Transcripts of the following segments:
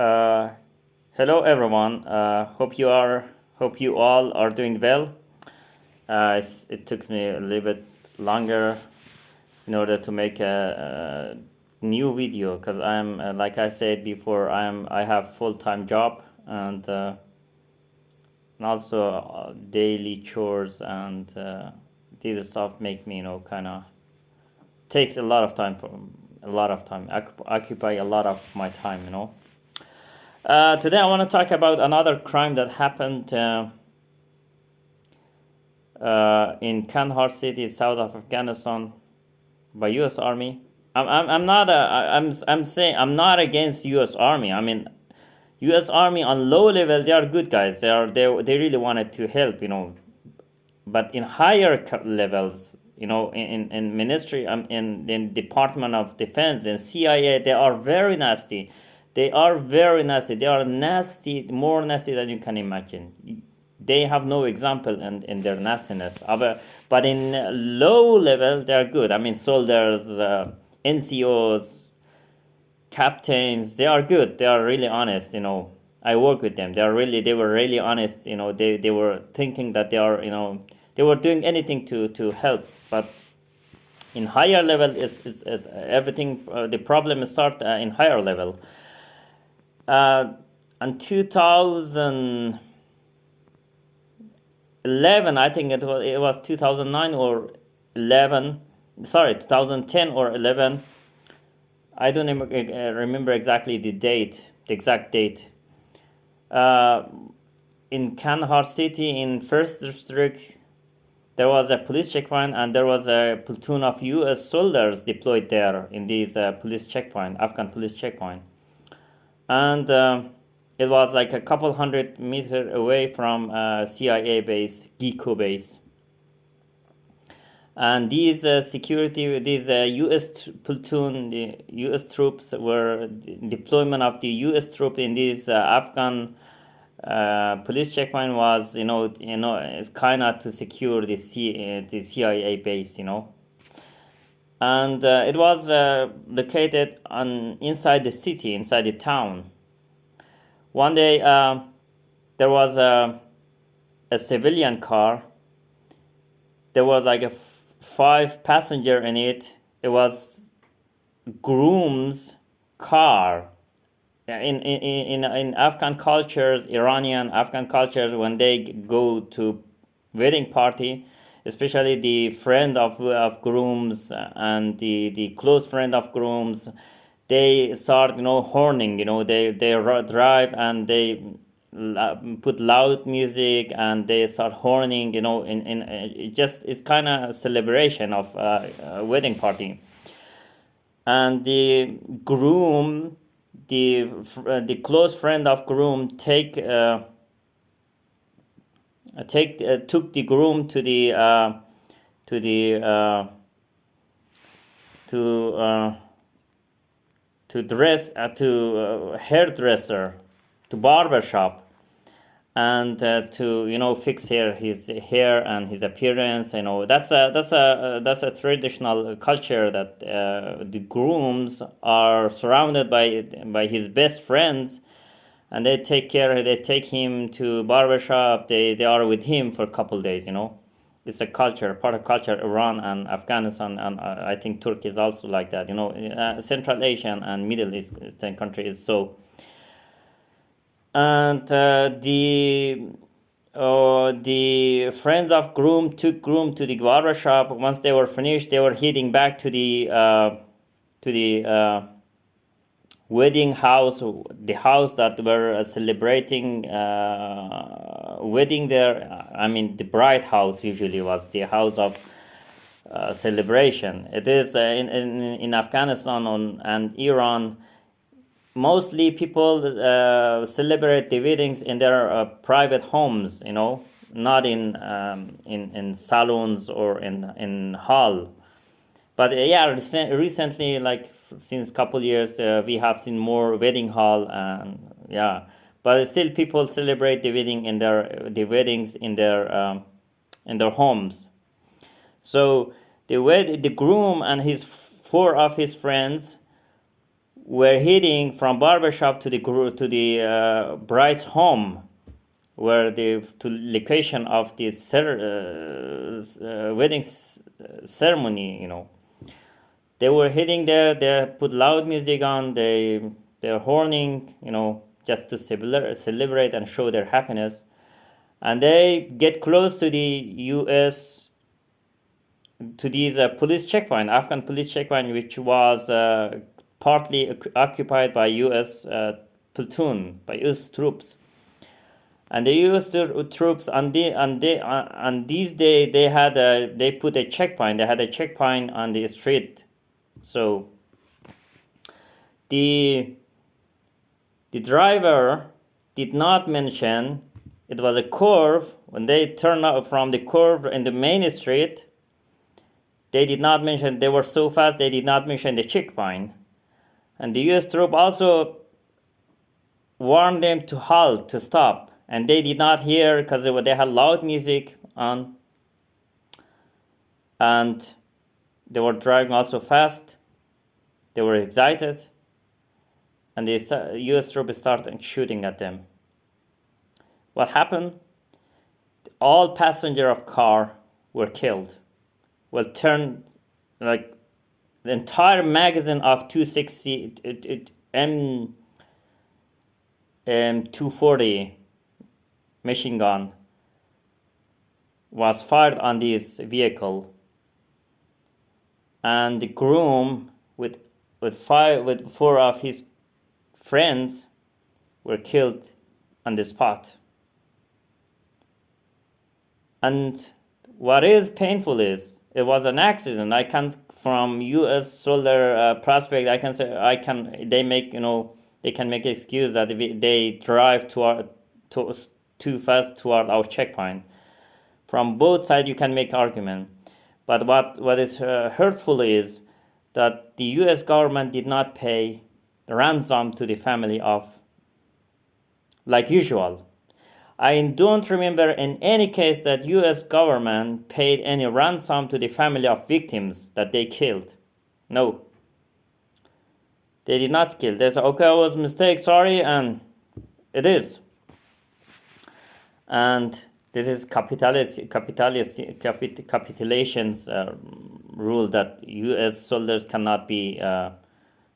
Uh, Hello everyone. Hope you all are doing well. It took me a little bit longer in order to make a new video because I'm like I said before, I have full-time job and also daily chores and these stuff make me kind of takes a lot of time occupy a lot of my time. Today I want to talk about another crime that happened in Kandahar city, south of Afghanistan, by U.S. Army. I'm not I'm saying I'm not against U.S. Army. I mean, U.S. Army on low level, they are good guys. They really wanted to help. But in higher levels, in ministry, in Department of Defense and CIA, they are very nasty. They are very nasty. They are nasty, more nasty than you can imagine. They have no example in their nastiness. But in low level, they are good. I mean, soldiers, NCOs, captains, they are good. They are really honest. I work with them. They were really honest. They were thinking that they were doing anything to help. But in higher level, is everything. The problem start in higher level. In 2011, I think it was 2009 or 11. Sorry, 2010 or 11. I don't remember exactly the exact date. Uh, in Kandahar city, in first district, there was a police checkpoint, and there was a platoon of U.S. soldiers deployed there in these police checkpoint, Afghan police checkpoint, and it was like a couple hundred meters away from CIA base, Giko base. And these U.S. platoon, the U.S. troops were deployment of the U.S. troop in this Afghan police checkpoint was it's kind of to secure the CIA base. And it was located on inside the city, inside the town. One day there was a civilian car. There was like a 5 passenger in it. It was groom's car. In Afghan cultures, Iranian Afghan cultures, when they go to wedding party, especially the friend of grooms and the close friend of grooms, they start horning. They drive and they put loud music and they start horning. In it just it's kind of celebration of wedding party. And the groom, the close friend of groom took the groom to the to the to to dress to hairdresser, to barber shop, and to fix his hair and his appearance. That's a traditional culture that the grooms are surrounded by his best friends, and they take him to barber shop. They are with him for a couple days. It's a culture, part of culture. Iran and Afghanistan, and I think Turkey is also like that. Central Asian and Middle Eastern countries. So, and the friends of groom took groom to the barber shop. Once they were finished, they were heading back to the wedding house, the house that were celebrating wedding there. I mean, the bride house usually was the house of celebration. It is in Afghanistan and Iran. Mostly people celebrate the weddings in their private homes, not in salons or in hall. But yeah, recently, like since couple years, we have seen more wedding hall, and yeah, but still people celebrate the weddings in their homes. So the groom and his four of his friends were heading from barbershop to the bride's home, where the to location of the wedding ceremony. They were heading there. They put loud music on. They're horning, just to celebrate and show their happiness. And they get close to the U.S. to these police checkpoint, Afghan police checkpoint, which was partly occupied by U.S. Platoon, by U.S. troops. And the U.S. troops on these days they put a checkpoint. They had a checkpoint on the street. So the driver did not mention it was a curve. When they turned out from the curve in the main street, they did not mention, they were so fast, they did not mention the checkpoint. And the US troop also warned them to halt, to stop. And they did not hear because they had loud music on. And they were driving also fast. They were excited. And the US troops started shooting at them. What happened? All passengers of car were killed. Well, turned like the entire magazine of 260 M240 machine gun was fired on this vehicle, and the groom with four of his friends were killed on the spot. And what is painful is it was an accident. I can, from U.S. soldier prospect, I can say they can make excuse that they drive too fast toward our checkpoint. From both sides, you can make argument. But what is hurtful is that the U.S. government did not pay the ransom to the family of, like usual. I don't remember in any case that U.S. government paid any ransom to the family of victims that they killed. No. They did not kill. They said, okay, I was a mistake, sorry, and it is. And this is capitulation's rule that U.S. soldiers cannot be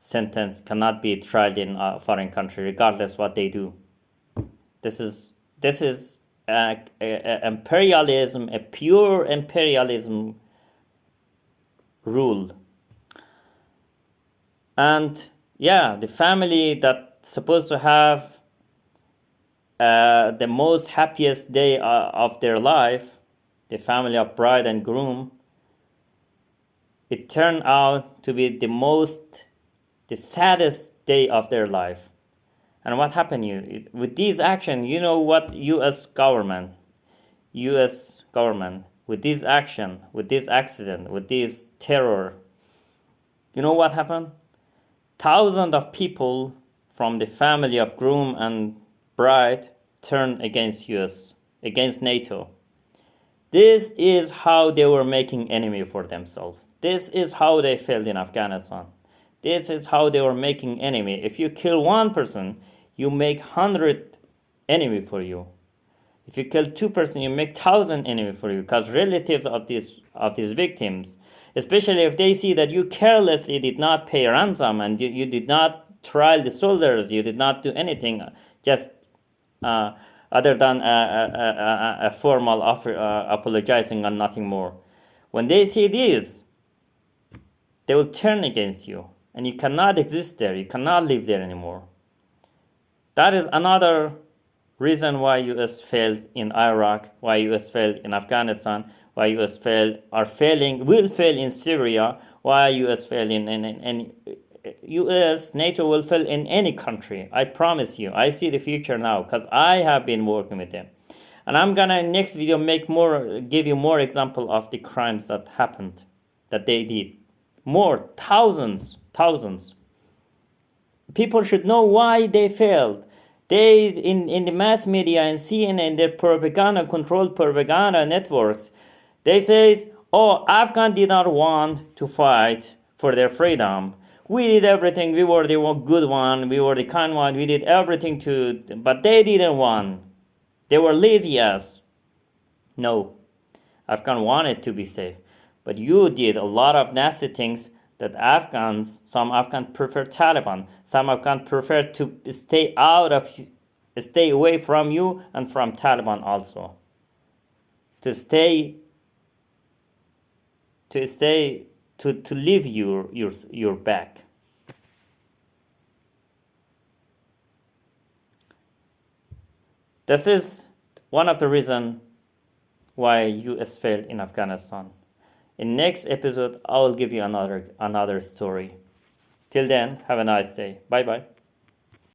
sentenced, cannot be tried in a foreign country, regardless what they do. This is imperialism, a pure imperialism rule. And yeah, the family that's supposed to have the most happiest day of their life, the family of bride and groom, it turned out to be the saddest day of their life. And what happened with these actions? You know what U.S. government, with this action, with this accident, with this terror, you know what happened? Thousands of people from the family of groom and bride turned against U.S., against NATO. This is how they were making enemy for themselves. This is how they failed in Afghanistan. This is how they were making enemy. If you kill one person, you make 100 enemy for you. If you kill 2 person, you make 1,000 enemy for you. Because relatives of these victims, especially if they see that you carelessly did not pay ransom and you did not trial the soldiers, you did not do anything, just other than a formal offer, apologizing and nothing more. When they see this, they will turn against you, and you cannot exist there. You cannot live there anymore. That is another reason why U.S. failed in Iraq, why U.S. failed in Afghanistan, why U.S. will fail in Syria, why U.S. failed in U.S., NATO will fail in any country. I promise you. I see the future now because I have been working with them. And I'm gonna in next video give you more example of the crimes that happened, that they did. More, thousands. People should know why they failed. They, in the mass media and CNN, their controlled propaganda networks, they say, oh, Afghan did not want to fight for their freedom. We did everything. We were the good one. We were the kind one. We did everything to, but they didn't want. They were lazy as. No, Afghan wanted to be safe, but you did a lot of nasty things that Afghans, some Afghans prefer Taliban, some Afghans prefer to stay away from you and from Taliban also. To stay, to stay, to leave your back. This is one of the reasons why US failed in Afghanistan. In next episode, I will give you another story. Till then, have a nice day. Bye bye.